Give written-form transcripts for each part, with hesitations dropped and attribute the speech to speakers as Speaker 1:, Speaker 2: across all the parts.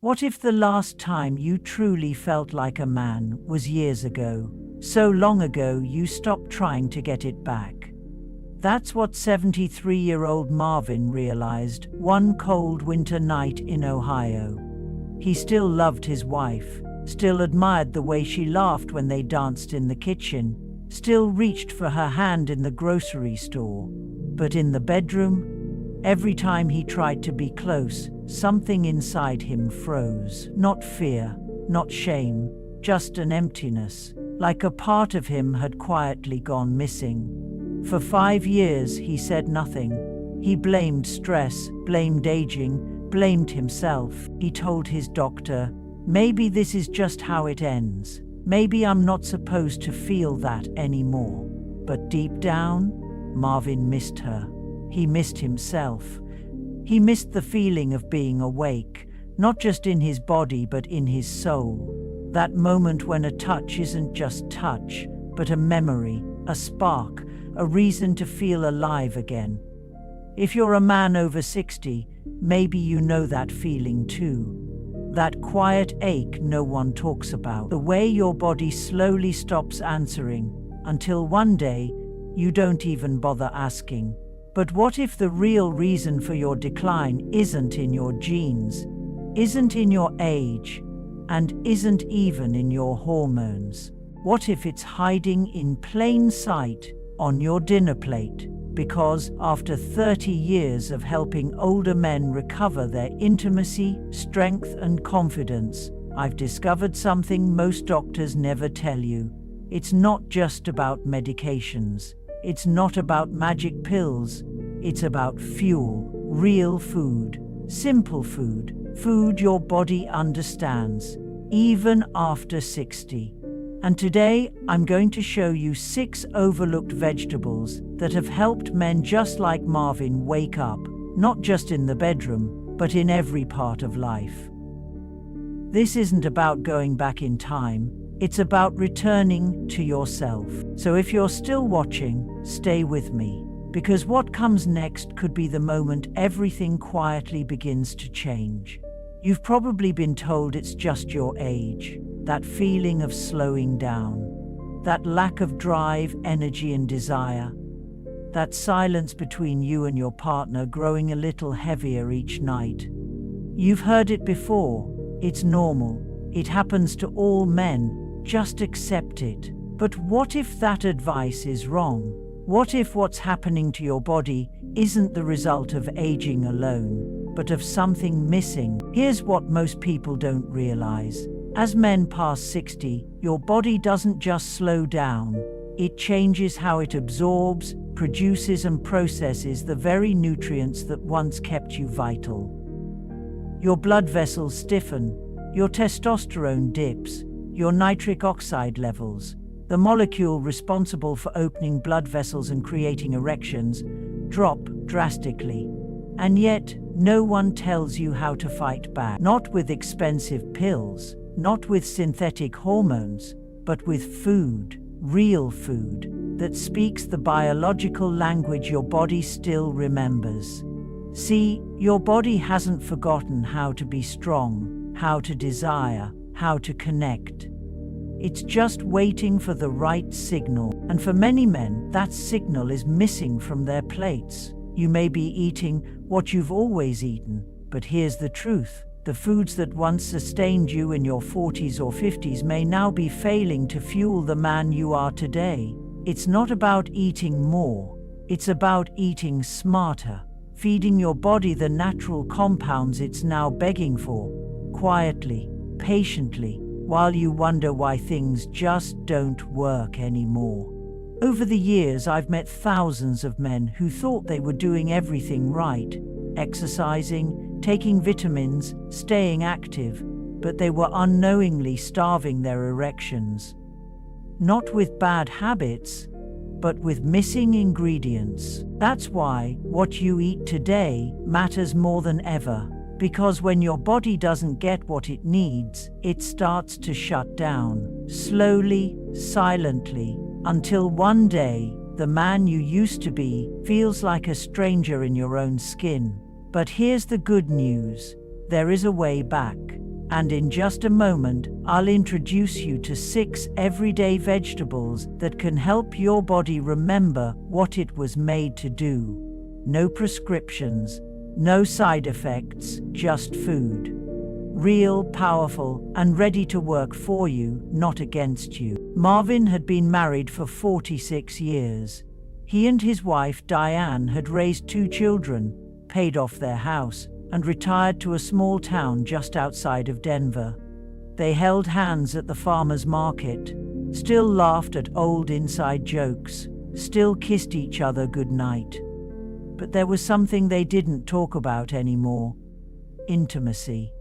Speaker 1: What if the last time you truly felt like a man was years ago? So long ago you stopped trying to get it back. That's what 73-year-old Marvin realized one cold winter night in Ohio. He still loved his wife, still admired the way she laughed when they danced in the kitchen, still reached for her hand in the grocery store. But in the bedroom, every time he tried to be close, something inside him froze. Not fear, not shame, just an emptiness, like a part of him had quietly gone missing. For 5 years, he said nothing. He blamed stress, blamed aging, blamed himself. He told his doctor, maybe this is just how it ends. Maybe I'm not supposed to feel that anymore. But deep down, Marvin missed her. He missed himself. He missed the feeling of being awake, not just in his body but in his soul. That moment when a touch isn't just touch, but a memory, a spark, a reason to feel alive again. If you're a man over 60, maybe you know that feeling too. That quiet ache no one talks about. The way your body slowly stops answering, until one day, you don't even bother asking. But what if the real reason for your decline isn't in your genes, isn't in your age, and isn't even in your hormones? What if it's hiding in plain sight on your dinner plate? Because after 30 years of helping older men recover their intimacy, strength, and confidence, I've discovered something most doctors never tell you. It's not just about medications. It's not about magic pills. It's about fuel, real food, simple food, food your body understands, even after 60. And today, I'm going to show you 6 overlooked vegetables that have helped men just like Marvin wake up, not just in the bedroom, but in every part of life. This isn't about going back in time, it's about returning to yourself. So if you're still watching, stay with me, because what comes next could be the moment everything quietly begins to change. You've probably been told it's just your age. That feeling of slowing down, that lack of drive, energy, and desire, that silence between you and your partner growing a little heavier each night. You've heard it before. It's normal. It happens to all men. Just accept it. But what if that advice is wrong? What if what's happening to your body isn't the result of aging alone, but of something missing? Here's what most people don't realize. As men pass 60, your body doesn't just slow down. It changes how it absorbs, produces, and processes the very nutrients that once kept you vital. Your blood vessels stiffen, your testosterone dips, your nitric oxide levels, the molecule responsible for opening blood vessels and creating erections, drop drastically. And yet, no one tells you how to fight back. Not with expensive pills, not with synthetic hormones, but with food, real food, that speaks the biological language your body still remembers. See, your body hasn't forgotten how to be strong, how to desire, how to connect. It's just waiting for the right signal. And for many men, that signal is missing from their plates. You may be eating what you've always eaten, but here's the truth. The foods that once sustained you in your 40s or 50s may now be failing to fuel the man you are today. It's not about eating more. It's about eating smarter, feeding your body the natural compounds it's now begging for, quietly, patiently, while you wonder why things just don't work anymore. Over the years, I've met thousands of men who thought they were doing everything right, exercising, taking vitamins, staying active, but they were unknowingly starving their erections. Not with bad habits, but with missing ingredients. That's why what you eat today matters more than ever, because when your body doesn't get what it needs, it starts to shut down, slowly, silently, until one day, the man you used to be feels like a stranger in your own skin. But here's the good news. There is a way back. And in just a moment, I'll introduce you to 6 everyday vegetables that can help your body remember what it was made to do. No prescriptions, no side effects, just food. Real, powerful, and ready to work for you, not against you. Marvin had been married for 46 years. He and his wife, Diane, had raised 2 children, paid off their house, and retired to a small town just outside of Denver. They held hands at the farmer's market, still laughed at old inside jokes, still kissed each other goodnight. But there was something they didn't talk about anymore: intimacy.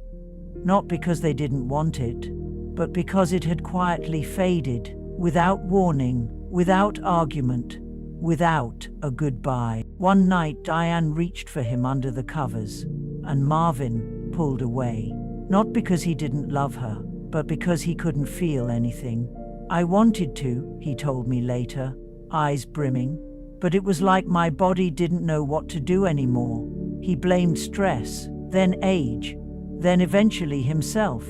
Speaker 1: Not because they didn't want it, but because it had quietly faded, without warning, without argument, without a goodbye. One night, Diane reached for him under the covers, and Marvin pulled away. Not because he didn't love her, but because he couldn't feel anything. "I wanted to," he told me later, eyes brimming, "but it was like my body didn't know what to do anymore." He blamed stress, then age, then eventually himself.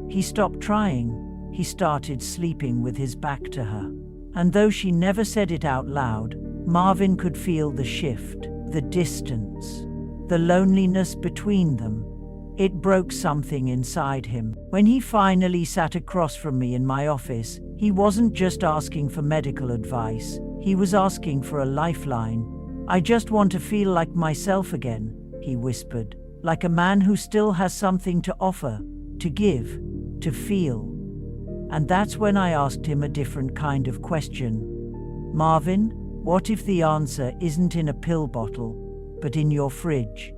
Speaker 1: He stopped trying. He started sleeping with his back to her. And though she never said it out loud, Marvin could feel the shift, the distance, the loneliness between them. It broke something inside him. When he finally sat across from me in my office, he wasn't just asking for medical advice. He was asking for a lifeline. "I just want to feel like myself again," he whispered, "like a man who still has something to offer, to give, to feel." And that's when I asked him a different kind of question. "Marvin, what if the answer isn't in a pill bottle, but in your fridge?"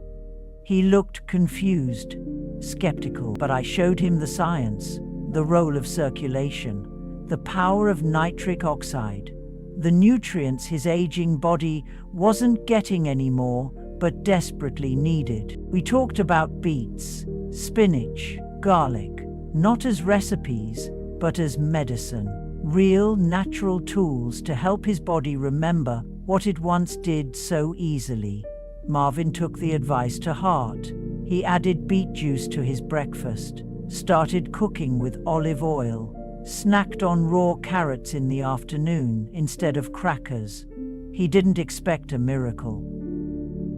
Speaker 1: He looked confused, skeptical, but I showed him the science, the role of circulation, the power of nitric oxide, the nutrients his aging body wasn't getting anymore, but desperately needed. We talked about beets, spinach, garlic, not as recipes, but as medicine, real natural tools to help his body remember what it once did so easily. Marvin took the advice to heart. He added beet juice to his breakfast, started cooking with olive oil, snacked on raw carrots in the afternoon instead of crackers. He didn't expect a miracle.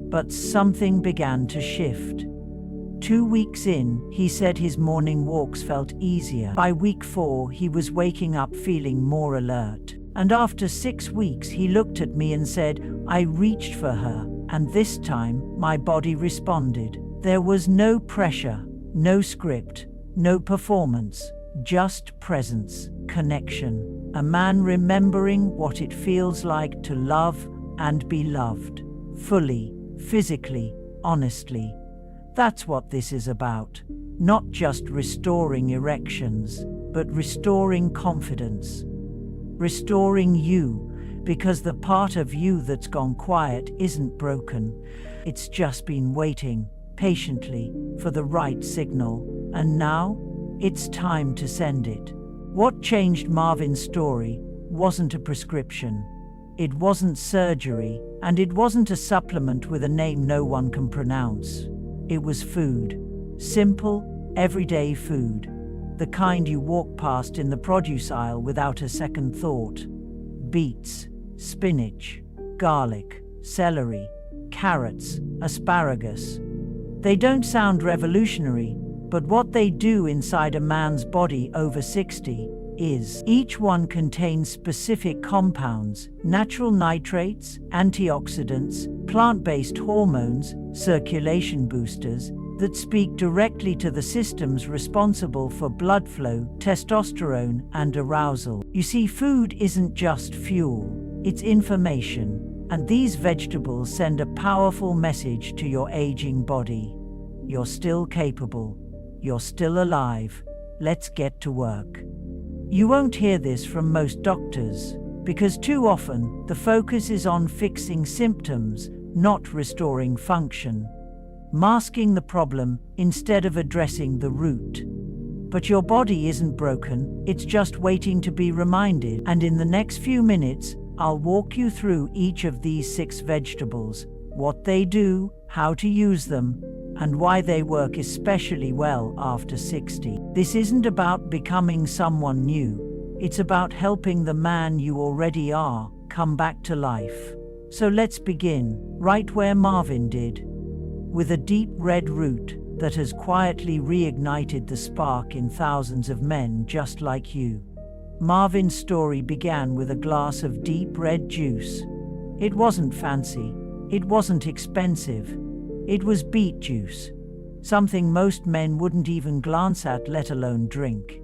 Speaker 1: But something began to shift. 2 weeks in, he said his morning walks felt easier. By week 4, he was waking up feeling more alert. And after 6 weeks, he looked at me and said, "I reached for her, and this time, my body responded." There was no pressure, no script, no performance, just presence, connection. A man remembering what it feels like to love and be loved, fully, physically, honestly. That's what this is about. Not just restoring erections, but restoring confidence. Restoring you, because the part of you that's gone quiet isn't broken. It's just been waiting, patiently, for the right signal. And now, it's time to send it. What changed Marvin's story wasn't a prescription. It wasn't surgery, and it wasn't a supplement with a name no one can pronounce. It was food. Simple, everyday food. The kind you walk past in the produce aisle without a second thought. Beets, spinach, garlic, celery, carrots, asparagus. They don't sound revolutionary, but what they do inside a man's body over 60 is. Each one contains specific compounds, natural nitrates, antioxidants, plant-based hormones, circulation boosters, that speak directly to the systems responsible for blood flow, testosterone, and arousal. You see, food isn't just fuel, it's information, and these vegetables send a powerful message to your aging body. You're still capable. You're still alive. Let's get to work. You won't hear this from most doctors, because too often the focus is on fixing symptoms, not restoring function. Masking the problem instead of addressing the root. But your body isn't broken, it's just waiting to be reminded. And in the next few minutes, I'll walk you through each of these 6 vegetables, what they do, how to use them, and why they work especially well after 60. This isn't about becoming someone new. It's about helping the man you already are come back to life. So let's begin right where Marvin did, with a deep red root that has quietly reignited the spark in thousands of men just like you. Marvin's story began with a glass of deep red juice. It wasn't fancy. It wasn't expensive. It was beet juice, something most men wouldn't even glance at, let alone drink.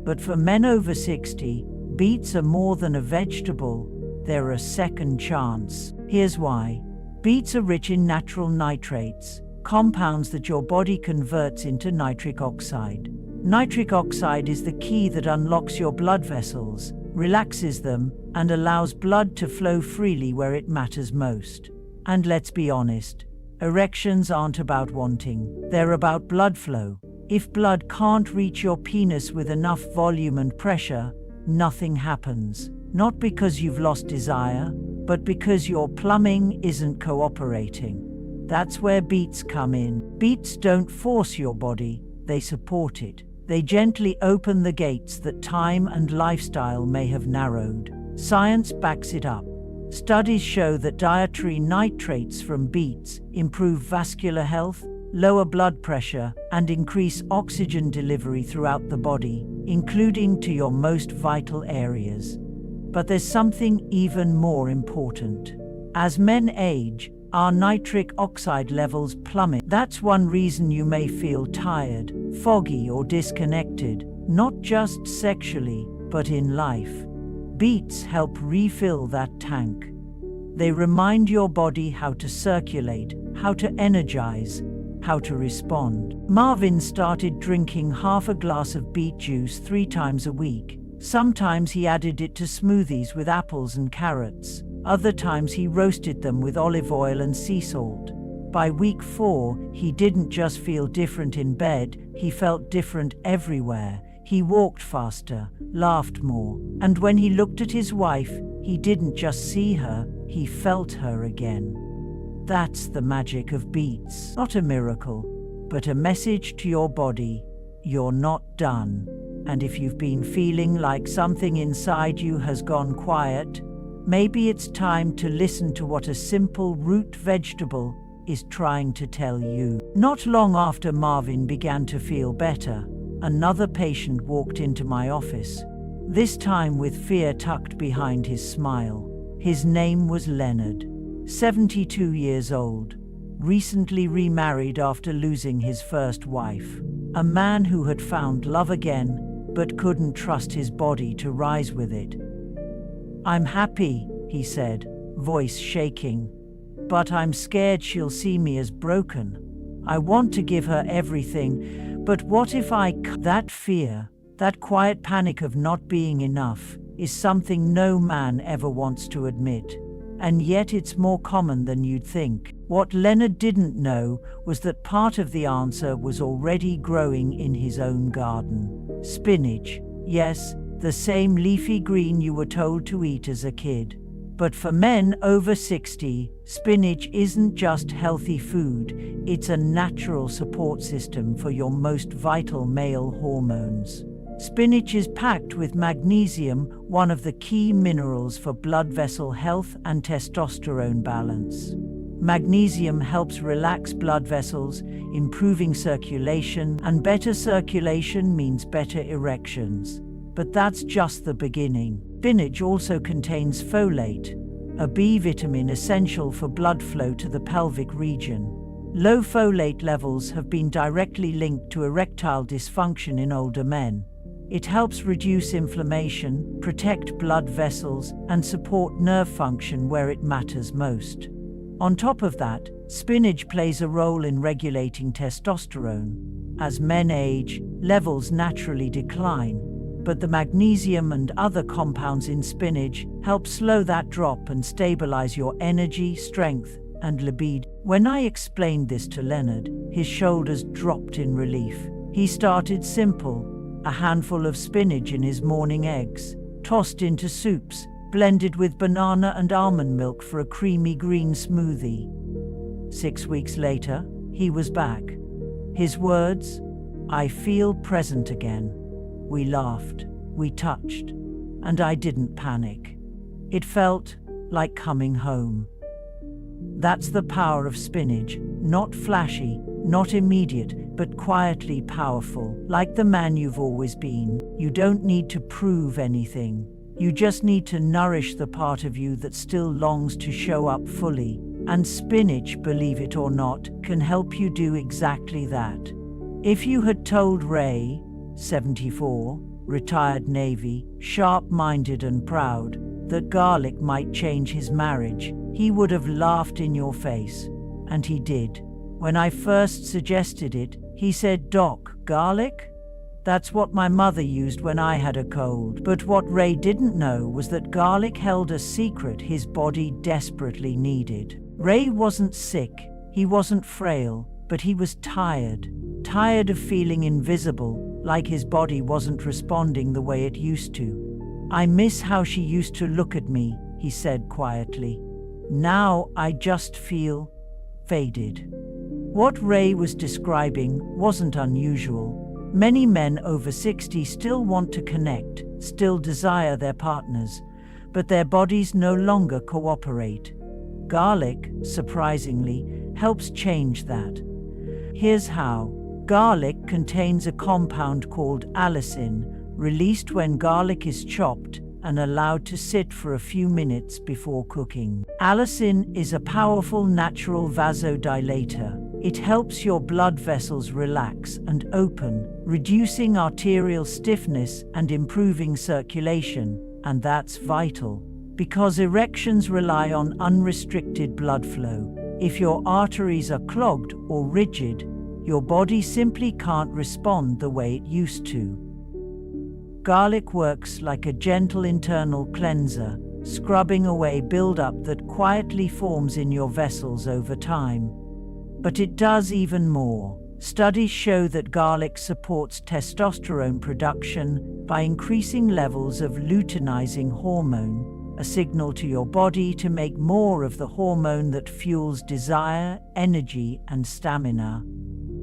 Speaker 1: But for men over 60, beets are more than a vegetable. They're a second chance. Here's why. Beets are rich in natural nitrates, compounds that your body converts into nitric oxide. Nitric oxide is the key that unlocks your blood vessels, relaxes them, and allows blood to flow freely where it matters most. And let's be honest, erections aren't about wanting, they're about blood flow. If blood can't reach your penis with enough volume and pressure, nothing happens. Not because you've lost desire, but because your plumbing isn't cooperating. That's where beets come in. Beets don't force your body, they support it. They gently open the gates that time and lifestyle may have narrowed. Science backs it up. Studies show that dietary nitrates from beets improve vascular health, lower blood pressure, and increase oxygen delivery throughout the body, including to your most vital areas. But there's something even more important. As men age, our nitric oxide levels plummet. That's one reason you may feel tired, foggy, or disconnected, not just sexually, but in life. Beets help refill that tank. They remind your body how to circulate, how to energize, how to respond. Marvin started drinking half a glass of beet juice 3 times a week. Sometimes he added it to smoothies with apples and carrots. Other times he roasted them with olive oil and sea salt. By week 4, he didn't just feel different in bed, he felt different everywhere. He walked faster, laughed more, and when he looked at his wife, he didn't just see her, he felt her again. That's the magic of beets. Not a miracle, but a message to your body: you're not done. And if you've been feeling like something inside you has gone quiet, maybe it's time to listen to what a simple root vegetable is trying to tell you. Not long after Marvin began to feel better, another patient walked into my office, this time with fear tucked behind his smile. His name was Leonard, 72 years old, recently remarried after losing his first wife. A man who had found love again, but couldn't trust his body to rise with it. "I'm happy," he said, voice shaking, "but I'm scared she'll see me as broken. I want to give her everything, but what if That fear, that quiet panic of not being enough, is something no man ever wants to admit. And yet it's more common than you'd think. What Leonard didn't know was that part of the answer was already growing in his own garden. Spinach, yes, the same leafy green you were told to eat as a kid. But for men over 60, spinach isn't just healthy food, it's a natural support system for your most vital male hormones. Spinach is packed with magnesium, one of the key minerals for blood vessel health and testosterone balance. Magnesium helps relax blood vessels, improving circulation, and better circulation means better erections. But that's just the beginning. Spinach also contains folate, a B vitamin essential for blood flow to the pelvic region. Low folate levels have been directly linked to erectile dysfunction in older men. It helps reduce inflammation, protect blood vessels, and support nerve function where it matters most. On top of that, spinach plays a role in regulating testosterone. As men age, levels naturally decline, but the magnesium and other compounds in spinach help slow that drop and stabilize your energy, strength, and libido. When I explained this to Leonard, his shoulders dropped in relief. He started simple: a handful of spinach in his morning eggs, tossed into soups, blended with banana and almond milk for a creamy green smoothie. 6 weeks later, he was back. His words, "I feel present again." We laughed, we touched, and I didn't panic. It felt like coming home. That's the power of spinach, not flashy, not immediate, but quietly powerful, like the man you've always been. You don't need to prove anything. You just need to nourish the part of you that still longs to show up fully. And spinach, believe it or not, can help you do exactly that. If you had told Ray, 74, retired Navy, sharp-minded and proud, that garlic might change his marriage, he would have laughed in your face. And he did. When I first suggested it, he said, "Doc, garlic? That's what my mother used when I had a cold." But what Ray didn't know was that garlic held a secret his body desperately needed. Ray wasn't sick, he wasn't frail, but he was tired. Tired of feeling invisible, like his body wasn't responding the way it used to. "I miss how she used to look at me," he said quietly. "Now I just feel faded." What Ray was describing wasn't unusual. Many men over 60 still want to connect, still desire their partners, but their bodies no longer cooperate. Garlic, surprisingly, helps change that. Here's how. Garlic contains a compound called allicin, released when garlic is chopped and allowed to sit for a few minutes before cooking. Allicin is a powerful natural vasodilator. It helps your blood vessels relax and open, reducing arterial stiffness and improving circulation, and that's vital, because erections rely on unrestricted blood flow. If your arteries are clogged or rigid, your body simply can't respond the way it used to. Garlic works like a gentle internal cleanser, scrubbing away buildup that quietly forms in your vessels over time. But it does even more. Studies show that garlic supports testosterone production by increasing levels of luteinizing hormone, a signal to your body to make more of the hormone that fuels desire, energy, and stamina.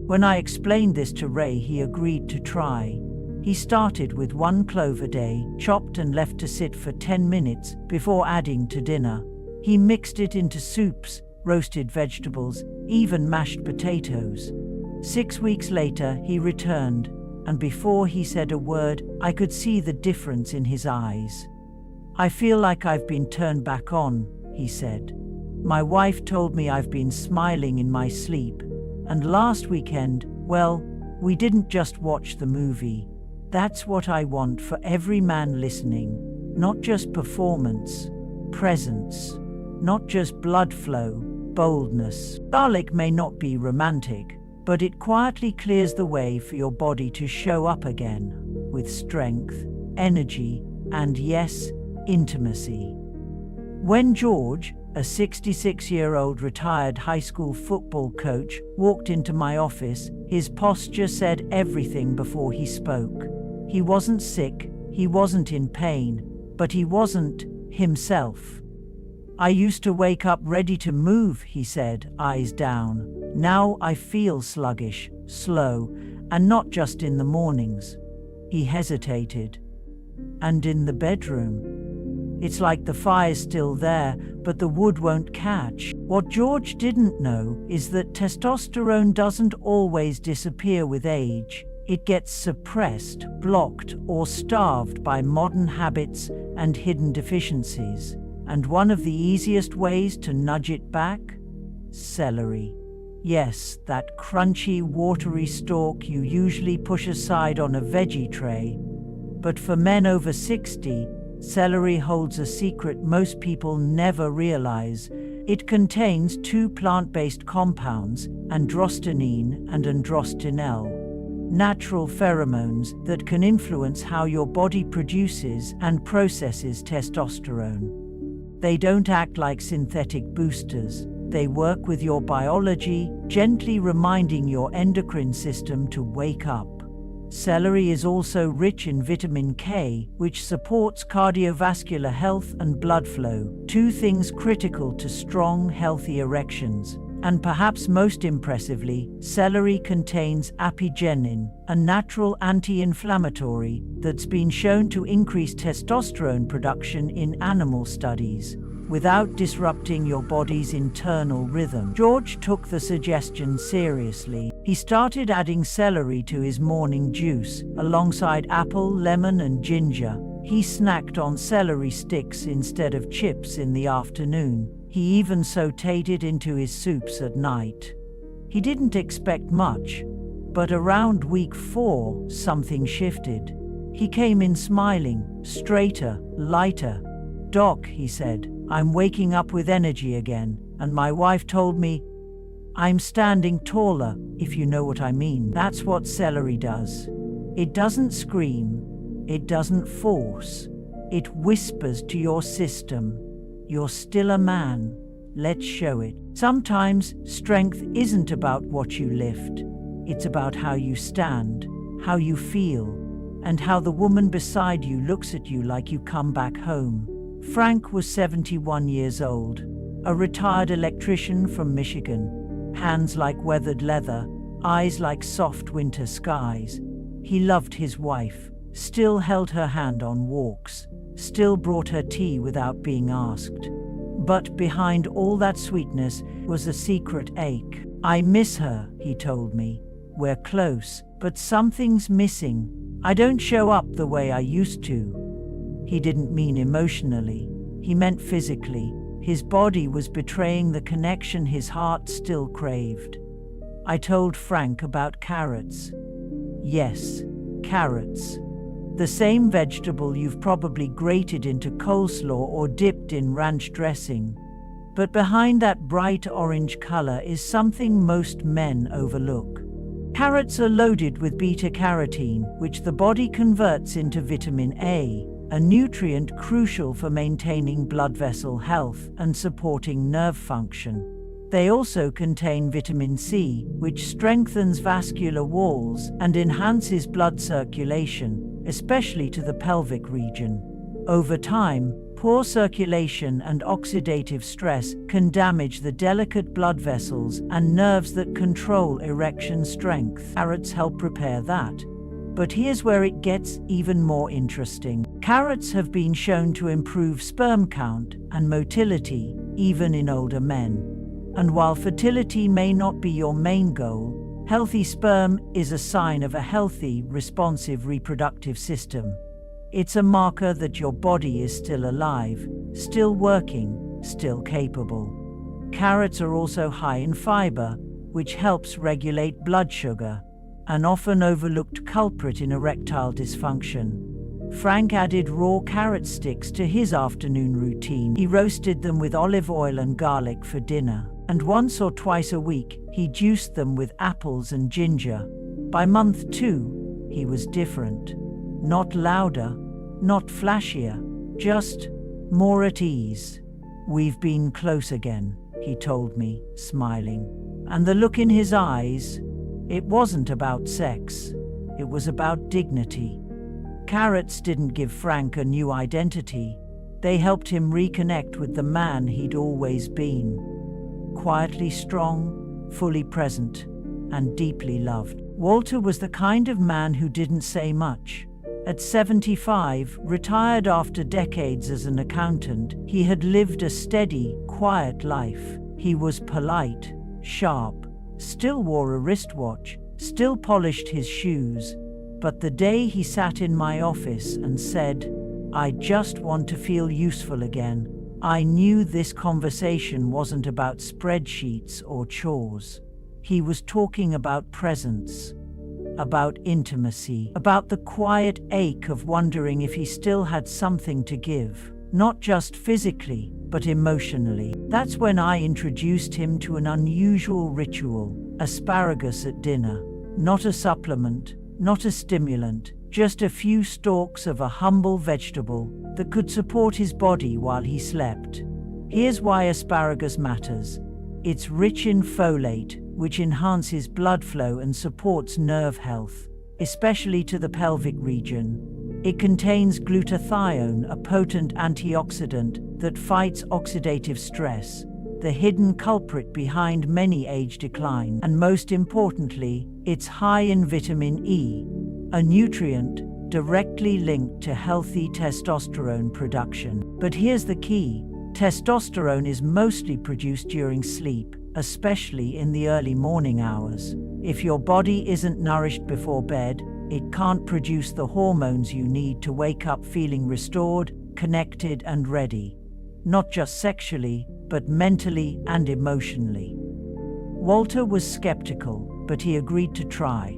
Speaker 1: When I explained this to Ray, he agreed to try. He started with 1 clove a day, chopped and left to sit for 10 minutes before adding to dinner. He mixed it into soups, roasted vegetables, even mashed potatoes. 6 weeks later, he returned, and before he said a word, I could see the difference in his eyes. "I feel like I've been turned back on," he said. "My wife told me I've been smiling in my sleep. And last weekend, well, we didn't just watch the movie. That's what I want for every man listening. Not just performance, presence. Not just blood flow, boldness." Garlic may not be romantic, but it quietly clears the way for your body to show up again, with strength, energy, and yes, intimacy. When George, a 66-year-old retired high school football coach, walked into my office, his posture said everything before he spoke. He wasn't sick, he wasn't in pain, but he wasn't himself. "I used to wake up ready to move," he said, eyes down. "Now I feel sluggish, slow, and not just in the mornings." He hesitated. "And in the bedroom? It's like the fire's still there, but the wood won't catch." What George didn't know is that testosterone doesn't always disappear with age. It gets suppressed, blocked, or starved by modern habits and hidden deficiencies. And one of the easiest ways to nudge it back? Celery. Yes, that crunchy, watery stalk you usually push aside on a veggie tray. But for men over 60, celery holds a secret most people never realize. It contains 2 plant-based compounds, androstenine and androstenol, natural pheromones that can influence how your body produces and processes testosterone. They don't act like synthetic boosters. They work with your biology, gently reminding your endocrine system to wake up. Celery is also rich in vitamin K, which supports cardiovascular health and blood flow, 2 things critical to strong, healthy erections. And perhaps most impressively, celery contains apigenin, a natural anti-inflammatory that's been shown to increase testosterone production in animal studies, without disrupting your body's internal rhythm. George took the suggestion seriously. He started adding celery to his morning juice, alongside apple, lemon, and ginger. He snacked on celery sticks instead of chips in the afternoon. He even sautéed it into his soups at night. He didn't expect much, but around week 4, something shifted. He came in smiling, straighter, lighter. "Doc," he said, "I'm waking up with energy again, and my wife told me I'm standing taller, if you know what I mean." That's what celery does. It doesn't scream, it doesn't force. It whispers to your system, "You're still a man. Let's show it." Sometimes strength isn't about what you lift. It's about how you stand, how you feel, and how the woman beside you looks at you like you come back home. Frank was 71 years old, a retired electrician from Michigan. Hands like weathered leather, eyes like soft winter skies. He loved his wife, still held her hand on walks, still brought her tea without being asked. But behind all that sweetness was a secret ache. "I miss her," he told me. "We're close, but something's missing. I don't show up the way I used to." He didn't mean emotionally. He meant physically. His body was betraying the connection his heart still craved. I told Frank about carrots. Yes, carrots. The same vegetable you've probably grated into coleslaw or dipped in ranch dressing. But behind that bright orange color is something most men overlook. Carrots are loaded with beta-carotene, which the body converts into vitamin A, a nutrient crucial for maintaining blood vessel health and supporting nerve function. They also contain vitamin C, which strengthens vascular walls and enhances blood circulation, especially to the pelvic region. Over time, poor circulation and oxidative stress can damage the delicate blood vessels and nerves that control erection strength. Carrots help repair that. But here's where it gets even more interesting. Carrots have been shown to improve sperm count and motility, even in older men. And while fertility may not be your main goal, healthy sperm is a sign of a healthy, responsive reproductive system. It's a marker that your body is still alive, still working, still capable. Carrots are also high in fiber, which helps regulate blood sugar, an often overlooked culprit in erectile dysfunction. Frank added raw carrot sticks to his afternoon routine. He roasted them with olive oil and garlic for dinner, and once or twice a week, he juiced them with apples and ginger. By month 2, he was different. Not louder, not flashier, just more at ease. "We've been close again," he told me, smiling. And the look in his eyes, it wasn't about sex, it was about dignity. Carrots didn't give Frank a new identity. They helped him reconnect with the man he'd always been. Quietly strong, fully present, and deeply loved. Walter was the kind of man who didn't say much. At 75, retired after decades as an accountant, he had lived a steady, quiet life. He was polite, sharp, still wore a wristwatch, still polished his shoes. But the day he sat in my office and said, "I just want to feel useful again," I knew this conversation wasn't about spreadsheets or chores. He was talking about presence, about intimacy, about the quiet ache of wondering if he still had something to give, not just physically, but emotionally. That's when I introduced him to an unusual ritual: asparagus at dinner. Not a supplement, not a stimulant, just a few stalks of a humble vegetable that could support his body while he slept. Here's why asparagus matters. It's rich in folate, which enhances blood flow and supports nerve health, especially to the pelvic region. It contains glutathione, a potent antioxidant that fights oxidative stress. the hidden culprit behind many age decline. And most importantly, it's high in vitamin E, a nutrient directly linked to healthy testosterone production. But here's the key. Testosterone is mostly produced during sleep, especially in the early morning hours. If your body isn't nourished before bed, it can't produce the hormones you need to wake up feeling restored, connected, and ready. Not just sexually, but mentally and emotionally. Walter was skeptical, but he agreed to try.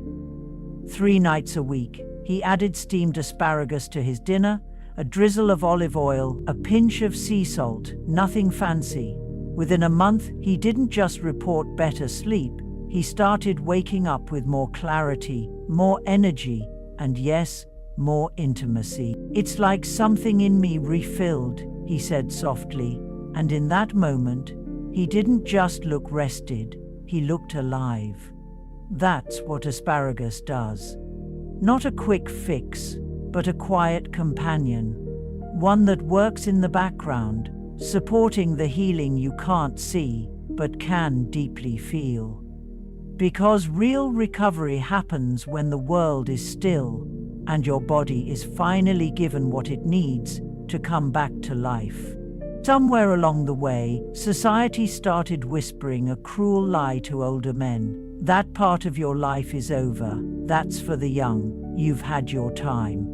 Speaker 1: 3 nights a week, he added steamed asparagus to his dinner, a drizzle of olive oil, a pinch of sea salt, nothing fancy. Within a month, he didn't just report better sleep, he started waking up with more clarity, more energy, and yes, more intimacy. "It's like something in me refilled," he said softly, and in that moment, he didn't just look rested, he looked alive. That's what asparagus does. Not a quick fix, but a quiet companion. One that works in the background, supporting the healing you can't see, but can deeply feel. Because real recovery happens when the world is still, and your body is finally given what it needs to come back to life. Somewhere along the way, society started whispering a cruel lie to older men. That part of your life is over, that's for the young, you've had your time.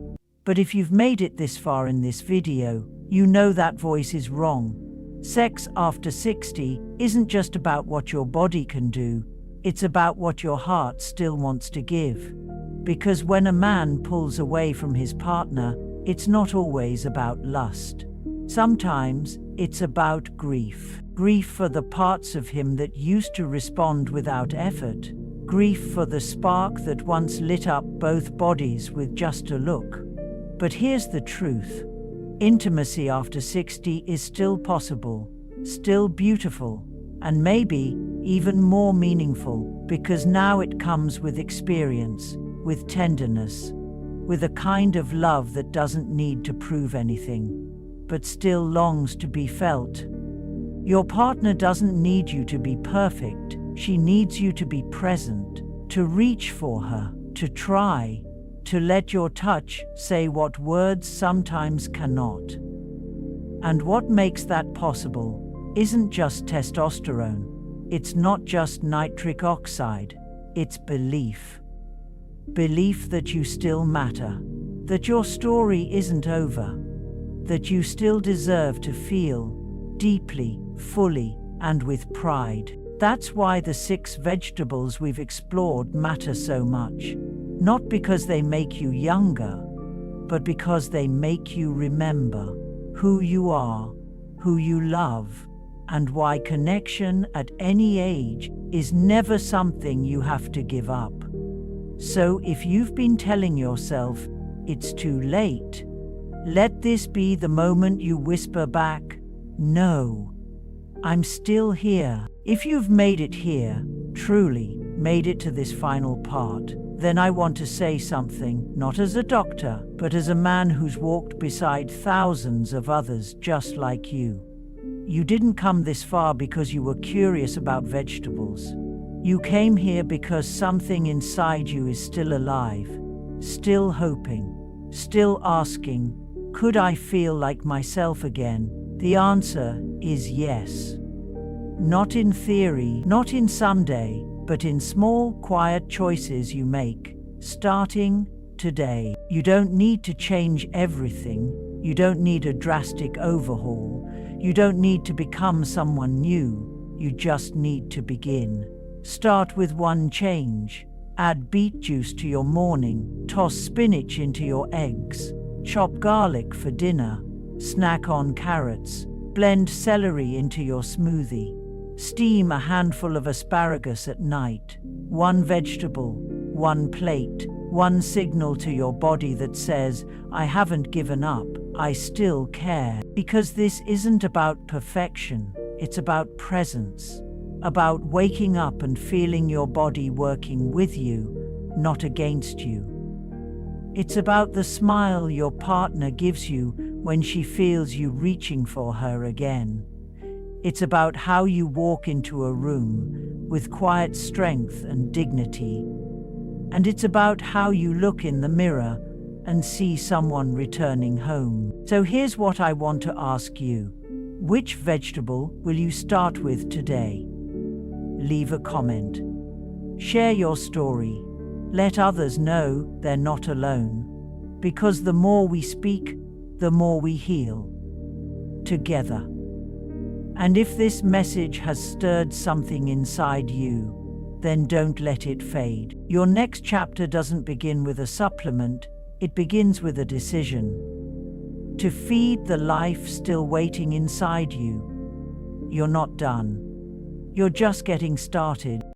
Speaker 1: But if you've made it this far in this video, you know that voice is wrong. Sex after 60 isn't just about what your body can do, it's about what your heart still wants to give. Because when a man pulls away from his partner, it's not always about lust. Sometimes it's about grief. Grief for the parts of him that used to respond without effort. Grief for the spark that once lit up both bodies with just a look. But here's the truth. Intimacy after 60 is still possible, still beautiful, and maybe even more meaningful, because now it comes with experience, with tenderness, with a kind of love that doesn't need to prove anything, but still longs to be felt. Your partner doesn't need you to be perfect, she needs you to be present, to reach for her, to try, to let your touch say what words sometimes cannot. And what makes that possible isn't just testosterone, it's not just nitric oxide, it's belief. Belief that you still matter, that your story isn't over, that you still deserve to feel deeply, fully, and with pride. That's why the 6 vegetables we've explored matter so much. Not because they make you younger, but because they make you remember who you are, who you love, and why connection at any age is never something you have to give up. So if you've been telling yourself, it's too late, let this be the moment you whisper back, no, I'm still here. If you've made it here, truly made it to this final part, then I want to say something, not as a doctor, but as a man who's walked beside thousands of others just like you. You didn't come this far because you were curious about vegetables. You came here because something inside you is still alive, still hoping, still asking, could I feel like myself again? The answer is yes. Not in theory, not in someday, but in small, quiet choices you make, starting today. You don't need to change everything. You don't need a drastic overhaul. You don't need to become someone new. You just need to begin. Start with one change. Add beet juice to your morning. Toss spinach into your eggs. Chop garlic for dinner. Snack on carrots. Blend celery into your smoothie. Steam a handful of asparagus at night. One vegetable, one plate, one signal to your body that says, I haven't given up, I still care. Because this isn't about perfection, it's about presence. About waking up and feeling your body working with you, not against you. It's about the smile your partner gives you when she feels you reaching for her again. It's about how you walk into a room with quiet strength and dignity. And it's about how you look in the mirror and see someone returning home. So here's what I want to ask you. Which vegetable will you start with today? Leave a comment. Share your story. Let others know they're not alone. Because the more we speak, the more we heal. Together. And if this message has stirred something inside you, then don't let it fade. Your next chapter doesn't begin with a supplement, it begins with a decision. To feed the life still waiting inside you. You're not done. You're just getting started.